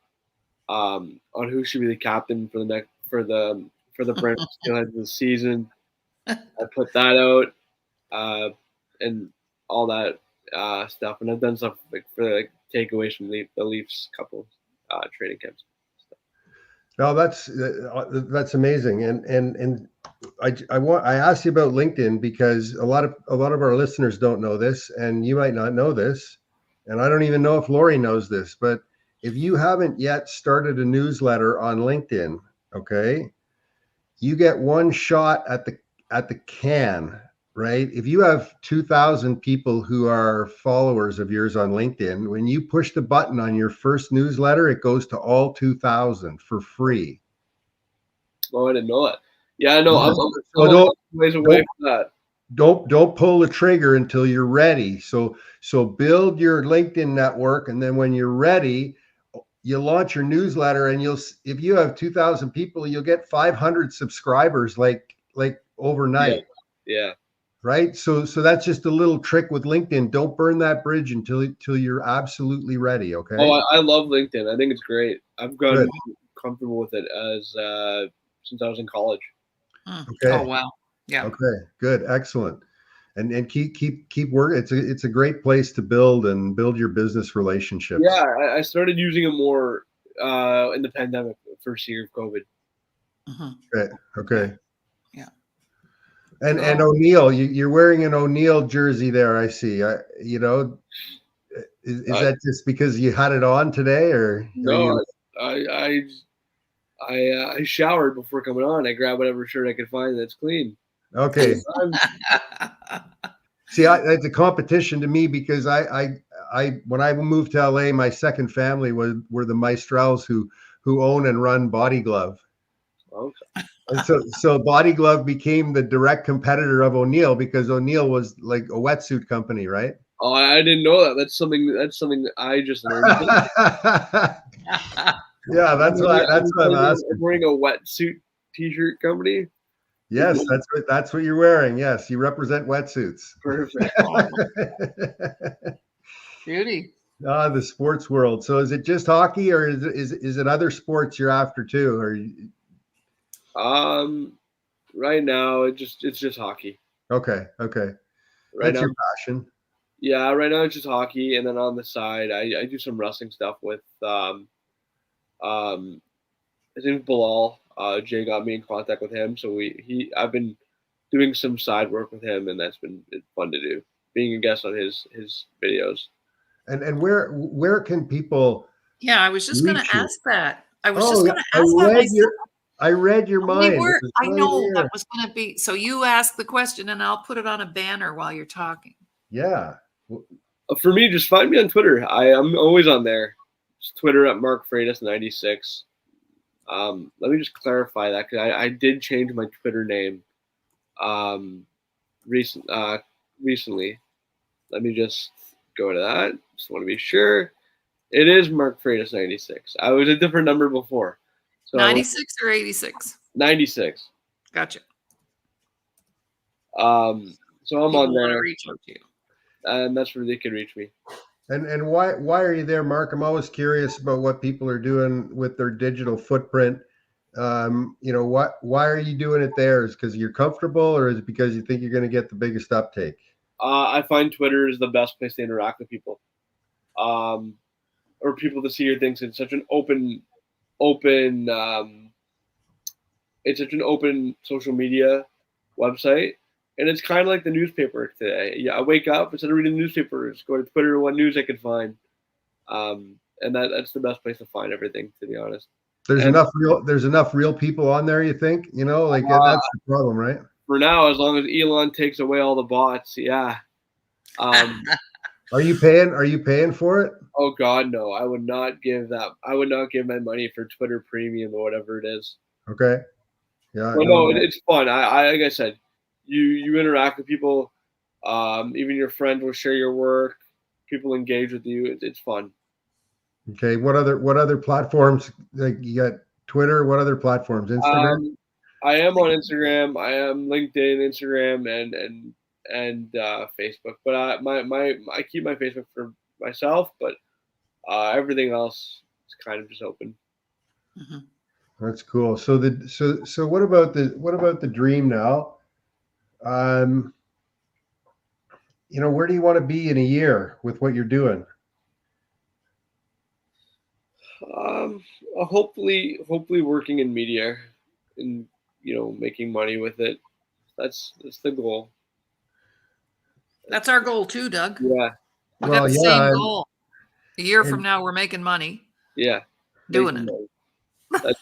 on who should be the captain for the Brent Steelheads this season. I put that out, and all that stuff, and I've done stuff like for like takeaways from the Leafs couple training camps. No, that's amazing, and I asked you about LinkedIn because a lot of our listeners don't know this, and you might not know this, and I don't even know if Laurie knows this, but if you haven't yet started a newsletter on LinkedIn, okay, you get one shot at the can, right? If you have 2,000 people who are followers of yours on LinkedIn, when you push the button on your first newsletter, it goes to all 2,000 for free. Oh, I didn't know that. Yeah, I know. Yeah. I'm a ways away from that. Don't pull the trigger until you're ready. So build your LinkedIn network, and then when you're ready, you launch your newsletter, and if you have 2,000 people, you'll get 500 subscribers like overnight. Yeah. Right. So that's just a little trick with LinkedIn. Don't burn that bridge until you're absolutely ready. Okay. Oh, I love LinkedIn. I think it's great. I've gotten comfortable with it as since I was in college. Okay. Oh wow. Yeah. Okay. Good. Excellent. And keep working. It's a great place to build your business relationships. Yeah, I started using it more in the pandemic, first year of COVID. Okay. Okay. Yeah. And O'Neill, you're wearing an O'Neill jersey there. I see. Is that just because you had it on today, or no? I showered before coming on. I grabbed whatever shirt I could find that's clean. Okay. See, it's a competition to me because I when I moved to LA, my second family were the Maestrals who own and run Body Glove. Okay. And so Body Glove became the direct competitor of O'Neill because O'Neill was like a wetsuit company, right? Oh, I didn't know that. That's something I just learned. Yeah, that's what I'm asking. I'm wearing a wetsuit t-shirt company. Yes, that's what you're wearing. Yes, you represent wetsuits. Perfect. Beauty. Ah, the sports world. So is it just hockey, or is it other sports you're after too? Or right now it's just hockey. Okay. Right That's now, your passion. Yeah, right now it's just hockey, and then on the side I do some wrestling stuff with his name's Bilal. Jay got me in contact with him, so I've been doing some side work with him, and that's been fun to do. Being a guest on his videos. And where can people? Yeah, I was just going to ask that. I read your mind. I know that was going to be. So you ask the question, and I'll put it on a banner while you're talking. Yeah. For me, just find me on Twitter. I'm always on there. It's Twitter at Mark Freitas 96. Let me just clarify that because I did change my Twitter name recently. Let me just go to that. Just want to be sure. It is Mark Freitas 96. I was a different number before. So 96 or 86? 96. Gotcha. So I'm on there. Reach out to you. And that's where they can reach me. And why are you there, Mark? I'm always curious about what people are doing with their digital footprint. Why are you doing it there? Is it because you're comfortable, or is it because you think you're going to get the biggest uptake? I find Twitter is the best place to interact with people, or people to see your things. It's such an open. It's such an open social media website. And it's kind of like the newspaper today. Yeah, I wake up, instead of reading the newspaper, just go to Twitter, what news I can find. And that's the best place to find everything, to be honest. There's enough real people on there, you think? That's the problem, right? For now, as long as Elon takes away all the bots, yeah. Are you paying for it? Oh God, no. I would not give my money for Twitter Premium or whatever it is. Okay. Yeah. Well, no, it's fun. I like I said, you interact with people. Even your friends will share your work. People engage with you. It's fun. Okay. What other platforms? Like you got Twitter. What other platforms? Instagram. I am on Instagram. I am LinkedIn, Instagram, and Facebook. But I keep my Facebook for myself. But everything else is kind of just open. Mm-hmm. That's cool. So what about the dream now? where do you want to be in a year with what you're doing? Hopefully working in media and making money with it. That's the goal. That's our goal too, Doug. Yeah. We got the same goal. A year and- from now, we're making money. Yeah. Doing Making it. money.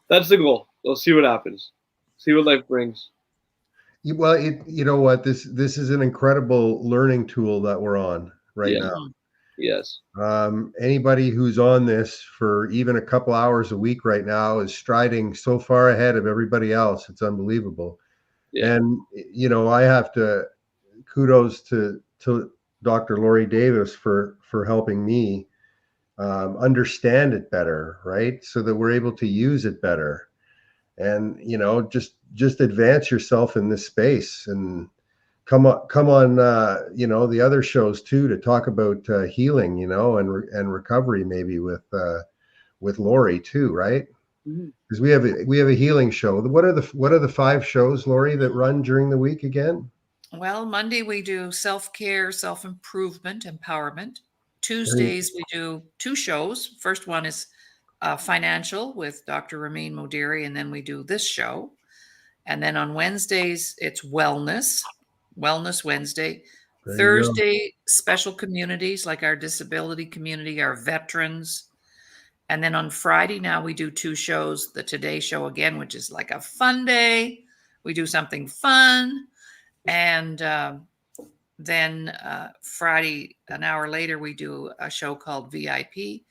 That's the goal. We'll see what happens. See what life brings. Well, you know what? This is an incredible learning tool that we're on right Yeah. now. Yes. Anybody who's on this for even a couple hours a week right now is striding so far ahead of everybody else. It's unbelievable. Yeah. And I have to kudos to Dr. Laurie Davis for helping me understand it better, right? So that we're able to use it better, and just advance yourself in this space, and come on the other shows too, to talk about healing, and recovery, maybe with Laurie too, right? Because we have a healing show. What are the 5 shows, Laurie, that run during the week again? Well, Monday we do self-care, self-improvement, empowerment. Tuesdays we do 2 shows. First one is financial with Dr. Ramin Modiri, and then we do this show. And then on Wednesdays it's wellness Wednesday. Thursday, special communities like our disability community, our veterans. And then on Friday now we do 2 shows. The Today Show again, which is like a fun day. We do something fun. And then Friday, an hour later, we do a show called VIP,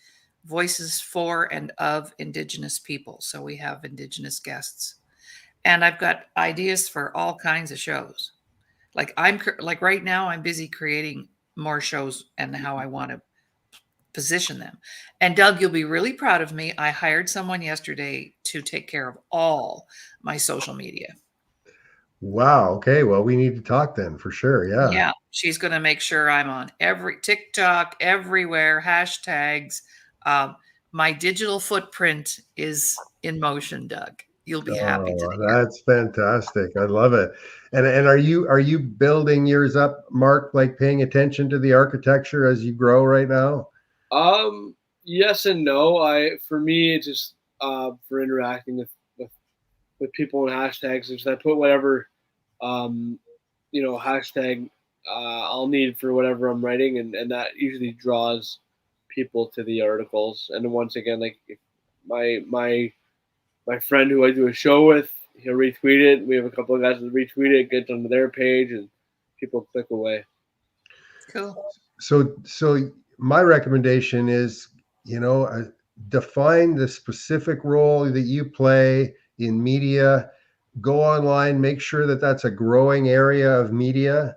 Voices for and of Indigenous People. So we have Indigenous guests. And I've got ideas for all kinds of shows. Like right now, I'm busy creating more shows and how I want to position them. And Doug, you'll be really proud of me. I hired someone yesterday to take care of all my social media. Wow. Okay. Well, we need to talk then, for sure. Yeah. Yeah. She's going to make sure I'm on every TikTok, everywhere, hashtags. My digital footprint is in motion, Doug. You'll be happy to hear. That's fantastic. I love it. And are you building yours up, Mark, like paying attention to the architecture as you grow right now? Yes and no. For me, it's just for interacting with people and hashtags. If I put whatever hashtag I'll need for whatever I'm writing, and that usually draws people to the articles. And once again, like my friend who I do a show with, he'll retweet it. We have a couple of guys that retweet it, gets onto their page, and people click away. Cool. So my recommendation is, define the specific role that you play in media. Go online, make sure that that's a growing area of media,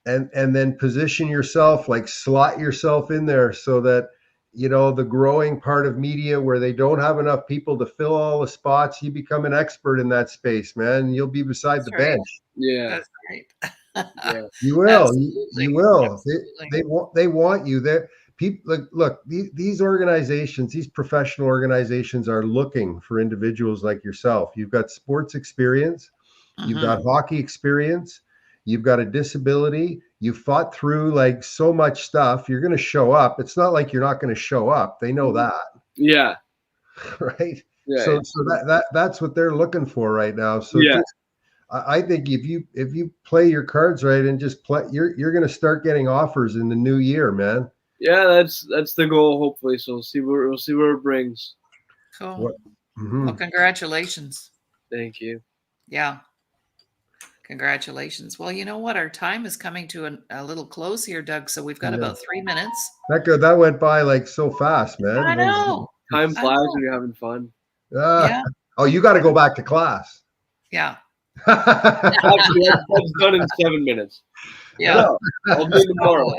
and then position yourself, like slot yourself in there, so that the growing part of media where they don't have enough people to fill all the spots, you become an expert in that space, man. You'll be beside the bench. Yeah, that's right. Yeah. You will. Absolutely. You will. Absolutely. They want you there. People look. These organizations, these professional organizations, are looking for individuals like yourself. You've got sports experience. You've got hockey experience. You've got a disability. You fought through like so much stuff. You're going to show up. It's not like you're not going to show up. They know that. Yeah. Right. Yeah. So that's what they're looking for right now. So yeah. I think if you play your cards right and just play, you're going to start getting offers in the new year, man. Yeah, that's the goal, hopefully. So we'll see where it brings. Cool. Well, congratulations. Thank you. Yeah. Congratulations. Well, you know what? Our time is coming to a little close here, Doug. So we've got about 3 minutes. That went by like so fast, man. I know. Time flies when you're having fun. Yeah. Oh, you got to go back to class. Yeah. Actually, that's done in 7 minutes. Yeah. I'll do tomorrow.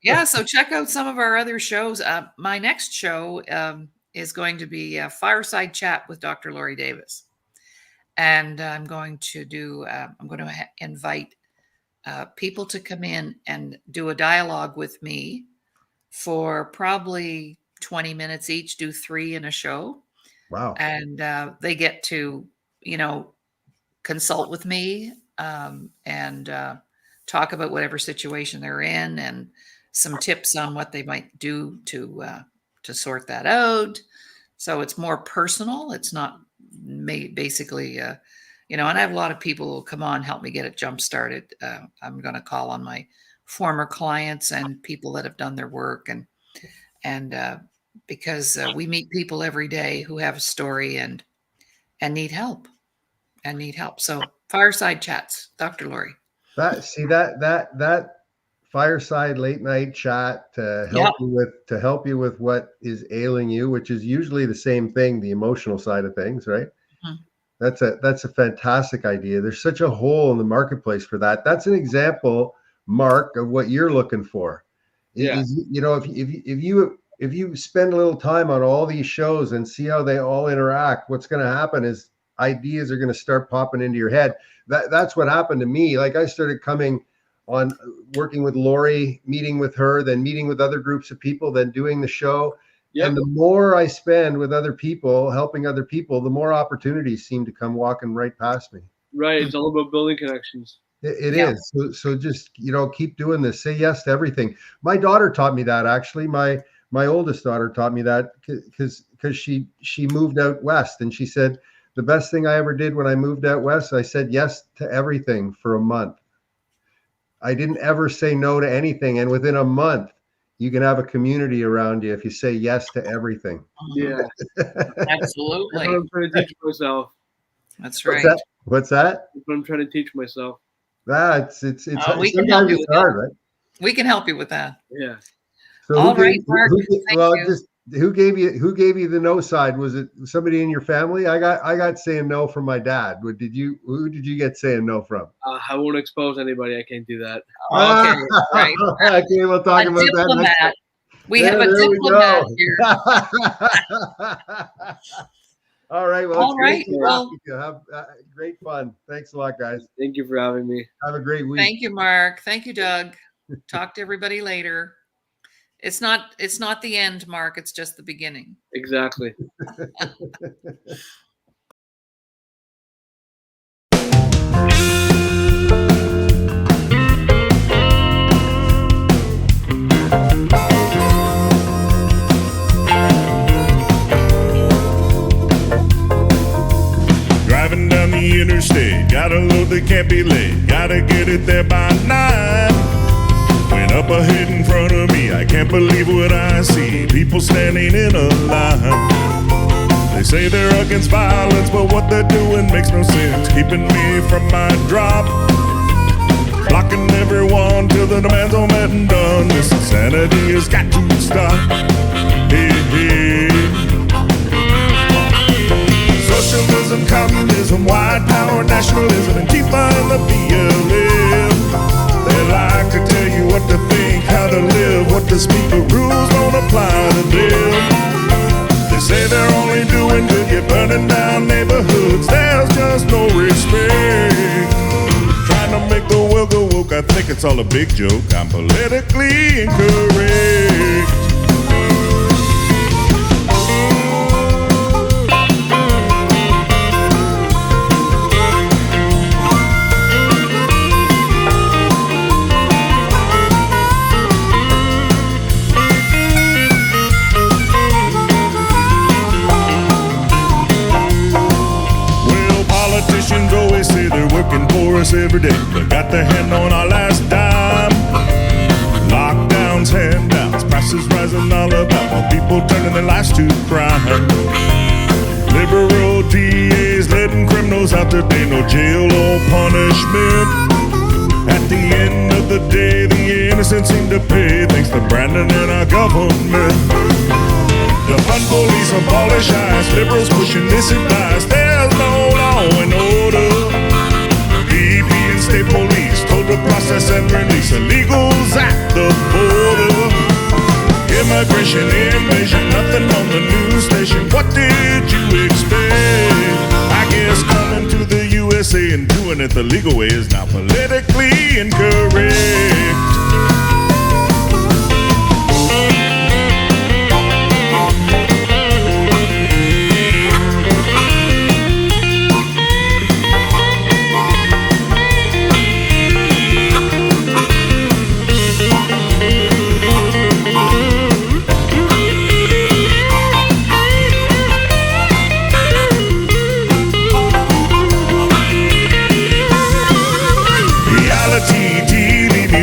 Yeah. So check out some of our other shows. My next show is going to be a fireside chat with Dr. Laurie Davis. And I'm going to invite people to come in and do a dialogue with me for probably 20 minutes each, do 3 in a show. Wow. And they get to, consult with me and talk about whatever situation they're in and some tips on what they might do to sort that out. So it's more personal. It's not basically, and I have a lot of people who will come on, help me get it jump started. I'm going to call on my former clients and people that have done their work, and because we meet people every day who have a story and need help. So fireside chats, Dr. Laurie. That fireside late night chat to help you with what is ailing you, which is usually the same thing, the emotional side of things, right? Mm-hmm. That's a fantastic idea. There's such a hole in the marketplace for that. That's an example, Mark, of what you're looking for. Yeah. If you spend a little time on all these shows and see how they all interact, what's going to happen is ideas are going to start popping into your head. That's what happened to me. Like, I started coming on, working with Laurie, meeting with her, then meeting with other groups of people, then doing the show. Yep. And the more I spend with other people, helping other people, the more opportunities seem to come walking right past me. Right. It's all about building connections. It is. So just, keep doing this. Say yes to everything. My daughter taught me that, actually. My oldest daughter taught me that because she moved out west, and she said, the best thing I ever did when I moved out west, I said yes to everything for a month. I didn't ever say no to anything. And within a month, you can have a community around you if you say yes to everything. Yeah, absolutely. That's what I'm trying to teach myself. That's right. What's that? That's what I'm trying to teach myself. It's we can sometimes it's hard, right? We can help you with that. Yeah. So all right, Mark. Who gave you the no side? Was it somebody in your family? I got saying no from my dad. Who did you get saying no from? I won't expose anybody. I can't do that. Okay, right. Okay, we'll talk about that next. We have a diplomat here. All right. Well, all right. Well, have great fun. Thanks a lot, guys. Thank you for having me. Have a great week. Thank you, Mark. Thank you, Doug. Talk to everybody later. It's not the end, Mark. It's just the beginning. Exactly. Driving down the interstate, got a load that can't be late. Gotta get it there by 9. Went up ahead in front of me, I can't believe what I see. People standing in a line. They say they're against violence, but what they're doing makes no sense. Keeping me from my drop, blocking everyone till the demands are met and done. This insanity has got to stop. Hey, hey. Socialism, communism, white power, nationalism, and Antifa and the BLM. They like to tell you what to think, how to live, what to speak, but rules don't apply to them. They say they're only doing good, you're burning down neighborhoods, there's just no respect. Trying to make the world go woke, I think it's all a big joke. I'm politically incorrect. Always say they're working for us every day, but got their hand on our last dime. Lockdowns, handouts, prices rising all about, while people turning their lives to crime. Liberal DAs letting criminals out today, no jail or punishment. At the end of the day, the innocent seem to pay, thanks to Brandon and our government. The fun police abolish ICE, liberals pushing this advice. There's no law and order. BP and state police told to process and release illegals at the border. Immigration, invasion, nothing on the news station. What did you expect? I guess coming to the USA and doing it the legal way is now politically incorrect.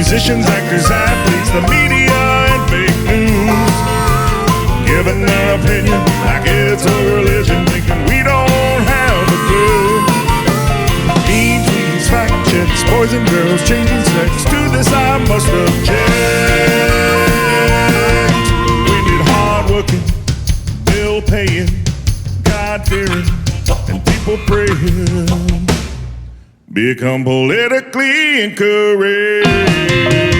musicians, actors, athletes, the media, and fake news. Giving their opinion like it's a religion, thinking we don't have a clue. Mean tweets, fact checks, boys and girls changing sex. To this I must object. We need hardworking, bill-paying, God-fearing, and people praying. Become politically incorrect.